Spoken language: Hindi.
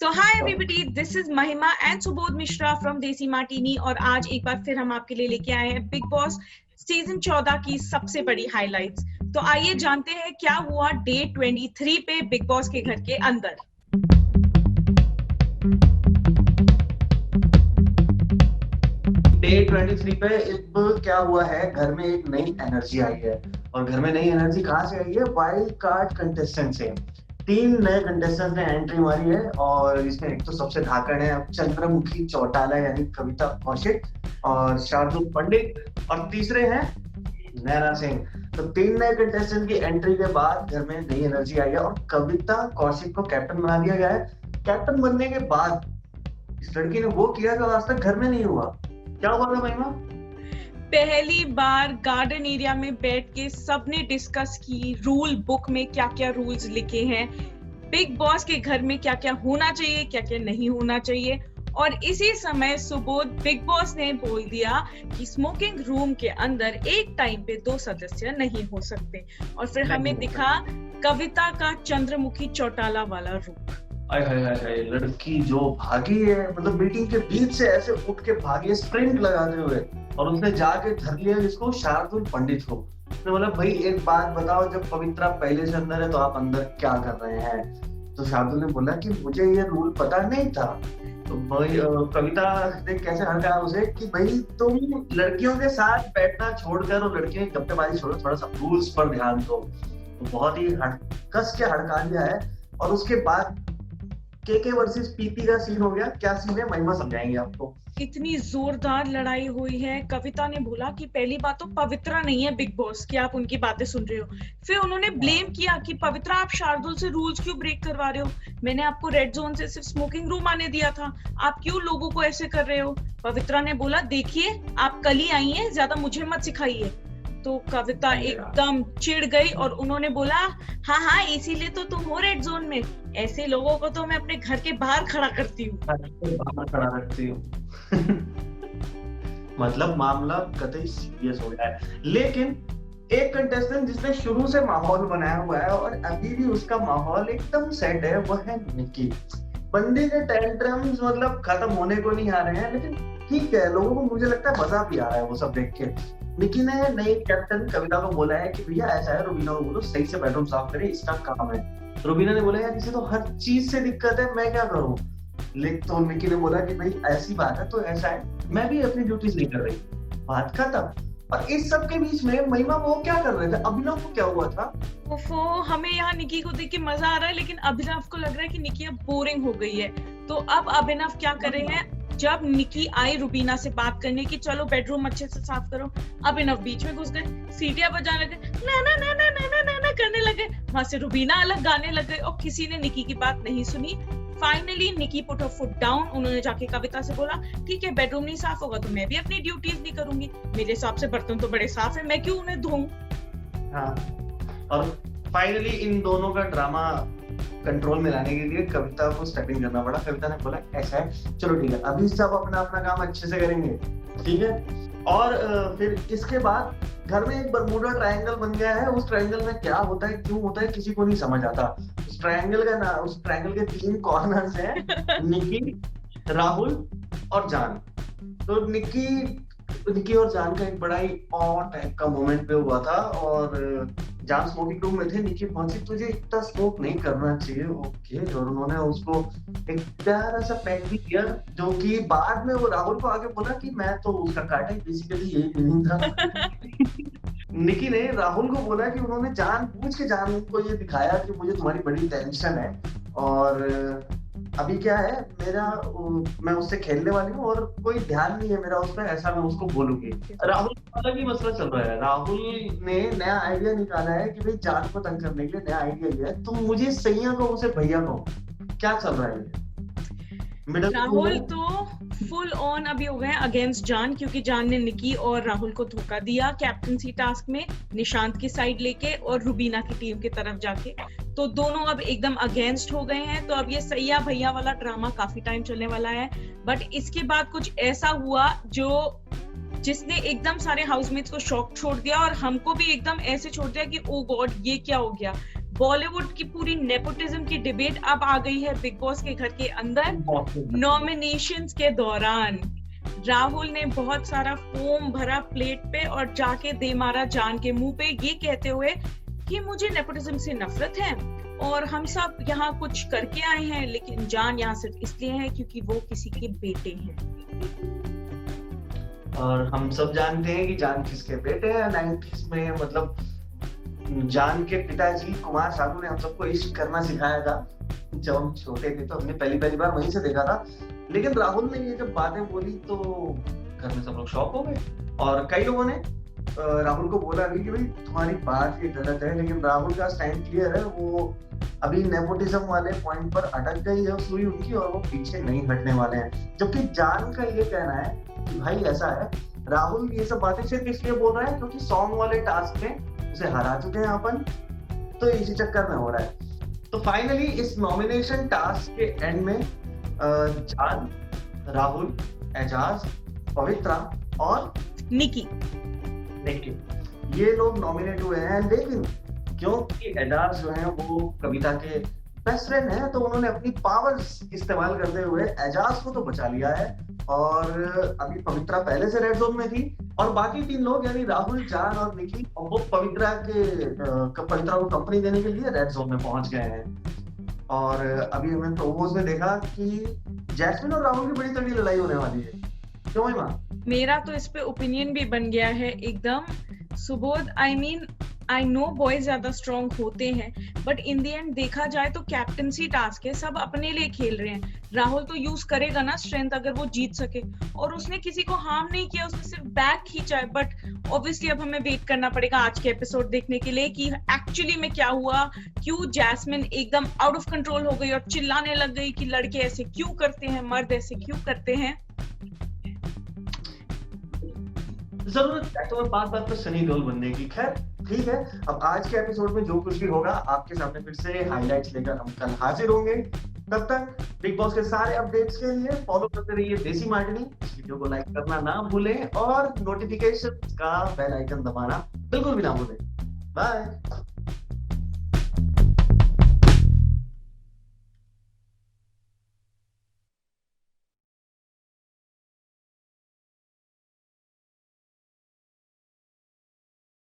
So hi everybody, this is Mahima and Subodh Mishra from Desi Martini और आज एक बार फिर हम आपके लिए लेके आए हैं बिग बॉस सीजन 14 की सबसे बड़ी हाइलाइट्स। तो आइए जानते हैं क्या हुआ डे 23 पे बिग बॉस के घर के अंदर। डे 23 पे अब क्या हुआ है, घर में एक नई एनर्जी आई है। और घर में नई एनर्जी कहाँ से आई है? वाइल्ड कार्ड कंटेस्टेंट से। 3 नए कंटेस्टेंट ने एंट्री मारी है और इसमें एक तो सबसे धाकड़ है चंद्रमुखी चौटाला यानी कविता कौशिक और शार्दुल पंडित, और तीसरे हैं नैना सिंह। तो 3 नए कंटेस्टेंट की एंट्री के बाद घर में नई एनर्जी आई है और कविता कौशिक को कैप्टन बना दिया गया है। कैप्टन बनने के बाद इस लड़की ने वो किया जो आज तक घर में नहीं हुआ। क्या हुआ था महिमा? पहली बार गार्डन एरिया में बैठ के सबने डिस्कस की रूल बुक में क्या क्या रूल्स लिखे हैं, बिग बॉस के घर में क्या क्या होना चाहिए, क्या क्या नहीं होना चाहिए। और इसी समय सुबोध बिग बॉस ने बोल दिया कि स्मोकिंग रूम के अंदर एक टाइम पे 2 सदस्य नहीं हो सकते। और फिर हमें दिखा कविता का चंद्रमुखी चौटाला वाला रूप। हाय हाय हाय हाय, लड़की जो भागी है, मतलब मीटिंग के बीच से ऐसे उठ के भागी है स्प्रिंट लगाते हुए, और उसने जाके धर लिया जिसको शार्दुल पंडित को। उसने बोला भाई एक बात बताओ, जब पवित्रा पहले से अंदर है तो आप अंदर क्या कर रहे हैं? तो शार्दुल ने बोला कि मुझे ये रूल पता नहीं था। तो भाई कविता ने कैसे हटाया उसे कि भाई तुम लड़कियों के साथ बैठना छोड़कर और लड़कियों की गप्पेबाजी छोड़ो, थोड़ा सा रूल्स पर ध्यान दो। तो बहुत ही कस के हड़का दिया है। और उसके बाद केके वर्सेस पीपी का सीन हो गया। क्या सीन है महिमा, समझाएंगे आपको। इतनी जोरदार लड़ाई हुई है। कविता ने बोला कि पहली बात तो पवित्रा नहीं है बिग बॉस की, आप उनकी बातें सुन रहे हो। फिर उन्होंने ब्लेम किया कि पवित्रा आप शार्दुल से रूल्स क्यों ब्रेक करवा रहे हो? मैंने आपको रेड जोन से सिर्फ स्मोकिंग रूम आने दिया था, आप क्यों लोगों को ऐसे कर रहे हो? पवित्रा ने बोला देखिए आप कल ही आई हैं, ज्यादा मुझे मत सिखाइए। तो कविता एकदम चिढ़ गई और उन्होंने बोला हाँ इसीलिए तो तुम हो रेड जोन में, ऐसे लोगों को तो मैं अपने घर के बाहर खड़ा करती हूँ। मतलब मामला कतई सीरियस हो गया है। लेकिन एक कंटेस्टेंट जिसने शुरू से माहौल बनाया हुआ है और अभी भी उसका माहौल एकदम सेट है, वो है निकी। बंदे के टेंट्रम्स मतलब खत्म होने को नहीं आ रहे हैं, लेकिन ठीक है, लोगों को मुझे लगता है मजा भी आ रहा है वो सब देख के। निकी ने नई कैप्टन कविता को बोला है कि भैया ऐसा है, रुबीना को बोलो सही से बेडरूम साफ करे, इसका काम है। रुबीना ने बोला यार इसे तो हर चीज से दिक्कत है, मैं क्या करूं? लेकिन तो निकी ने बोला कि भाई ऐसी बात है तो ऐसा है, मैं भी अपनी ड्यूटीज नहीं कर रही। बात खत्म। और इस सब के बीच में महिमा वो क्या कर रहे थे? अभिनव को क्या हुआ था? ओफो, हमें यहाँ निकी को देख के मजा आ रहा है, लेकिन अभिनव को लग रहा है कि निकी अब बोरिंग हो गई है। तो अब अभिनव क्या कर रहे हैं? जब निकी आई रुबीना से बात करने की चलो बेडरूम अच्छे से साफ करो, अभिनव बीच में घुस गए, सीटियां बजाने लगे, ना ना ना ना ना ना ना करने लगे। वहां से रुबीना अलग गाने लग गए और किसी ने निकी की बात नहीं सुनी। Finally Nikki put a foot down. उन्होंने जाके कविता से बोला ठीक है बेडरूम नहीं साफ होगा तो मैं भी अपनी ड्यूटीज नहीं करूंगी, मेरे हिसाब से बर्तन तो बड़े साफ है, मैं क्यों उन्हें धोऊं। हाँ, और फाइनली इन दोनों का ड्रामा कंट्रोल में लाने के लिए कविता को स्टेपिंग करना पड़ा। कविता ने बोला ऐसा है, चलो ठीक है, अभी सब अपना अपना काम अच्छे से करेंगे, ठीक है। और फिर इसके बाद घर में एक बरमूडा ट्रायंगल बन गया है। उस ट्रायंगल में क्या होता है, क्यों होता है, किसी को नहीं समझ आता। उस ट्रायंगल के 3 कॉर्नर्स हैं, निकी, राहुल और जान। तो निकी और जान का एक बड़ा ही ऑड टाइप का मोमेंट पे हुआ था। और जान स्मोकिंग रूम में थे, निकी पहुंची, तुझे इतना स्मोक नहीं करना चाहिए, ओके। और उन्होंने उसको एक प्यारा सा पैक भी दिया, जो कि बाद में वो राहुल को आगे बोला कि मैं तो उसका काटा ही, बेसिकली यही फीलिंग था। निकी ने राहुल को बोला कि उन्होंने जानबूझ के जान को ये दिखाया कि मुझे तुम्हारी बड़ी टेंशन है और अभी क्या है मैं उससे खेलने वाली हूँ और कोई ध्यान नहीं है मेरा उस पर, ऐसा मैं उसको बोलूंगी। राहुल अलग ही मसला चल रहा है। राहुल ने नया आइडिया निकाला है कि भाई जान को तंग करने के लिए नया आइडिया लिया है, तुम मुझे सैया को उसे भैया को। क्या चल रहा है? राहुल तो फुल ऑन अभी हो गए अगेंस्ट जान, क्योंकि जान ने निकी और राहुल को धोखा दिया कैप्टनसी टास्क में, निशांत की साइड लेके और रुबीना की टीम की तरफ जाके। तो दोनों अब एकदम अगेंस्ट हो गए हैं। तो अब ये सैया भैया वाला ड्रामा काफी टाइम चलने वाला है। बट इसके बाद कुछ ऐसा हुआ जिसने एकदम सारे हाउसमेट्स को शॉक छोड़ दिया और हमको भी एकदम ऐसे छोड़ दिया कि ओ गॉड ये क्या हो गया। बॉलीवुड की पूरी नेपोटिज्म की डिबेट अब आ गई है बिग बॉस के घर के अंदर। नॉमिनेशंस के दौरान राहुल ने बहुत सारा फोम भरा प्लेट पे और जाके दे मारा जान के मुंह पे, ये कहते हुए कि मुझे नेपोटिज्म से नफरत है और हम सब यहाँ कुछ करके आए हैं, लेकिन जान यहाँ सिर्फ इसलिए है क्योंकि वो किसी के बेटे हैं। और हम सब जानते हैं कि जान किसके बेटे हैं। 90s में मतलब जान के पिताजी कुमार सानू ने हम सबको इश्क करना सिखाया था जब हम छोटे थे, तो हमने पहली बार वहीं से देखा था। लेकिन राहुल ने ये जब बातें बोली तो घर में सब लोग शॉक हो गए और कई लोगों ने राहुल को बोला भी कि भाई तुम्हारी बात ये गलत है, लेकिन राहुल का स्टैंड क्लियर है। वो अभी नेपोटिज्म वाले पॉइंट पर अटक गई है सुई उनकी और वो पीछे नहीं हटने वाले हैं। जबकि जान का ये कहना है कि भाई ऐसा है, राहुल ये सब बातें सिर्फ इसलिए बोल रहा है क्योंकि सॉन्ग वाले टास्क में उसे हरा चुके हैं अपन, तो इसी चक्कर में हो रहा है। तो फाइनली इस नॉमिनेशन टास्क के एंड में जान, राहुल, एजाज, पवित्रा और निकी ये लोग नॉमिनेट हुए हैं। लेकिन क्योंकि एजाज जो है वो कविता के बेस्ट फ्रेंड है, तो उन्होंने अपनी पावर्स इस्तेमाल करते हुए एजाज को तो बचा लिया है। और अभी पवित्रा पहले से रेड जोन में थी और बाकी 3 लोग यानी राहुल, जान और निकी वो पवित्रा को कंपनी देने के लिए रेड जोन में पहुंच गए हैं। और अभी हमने प्रोमोज में देखा कि जैस्मिन और राहुल की बड़ी तगड़ी लड़ाई होने वाली है। क्यों महिमा? मेरा तो इस पे ओपिनियन भी बन गया है एकदम। सुबोध, आई नो बॉयज ज्यादा स्ट्रॉन्ग होते हैं, बट इन द एंड देखा जाए तो कैप्टनसी टास्क है, सब अपने लिए खेल रहे हैं। राहुल तो यूज करेगा ना स्ट्रेंथ अगर वो जीत सके, और उसने किसी को हार्म नहीं किया, उसने सिर्फ बैक खींचा है। बट ऑब्वियसली अब हमें वेट करना पड़ेगा आज के एपिसोड देखने के लिए कि एक्चुअली में क्या हुआ, क्यों जैस्मिन एकदम आउट ऑफ कंट्रोल हो गई और चिल्लाने लग गई कि लड़के ऐसे क्यों करते हैं, मर्द ऐसे क्यों करते हैं। जरूरत है तो बात पर सनी देओल बनने की। खैर ठीक है, अब आज के एपिसोड में जो कुछ भी होगा आपके सामने फिर से हाइलाइट्स लेकर हम कल हाजिर होंगे। तब तक बिग बॉस के सारे अपडेट्स के लिए फॉलो करते रहिए देसी मार्टिनी। इस वीडियो को लाइक करना ना भूलें और नोटिफिकेशन का बेल आइकन दबाना बिल्कुल भी ना भूलें। बाय।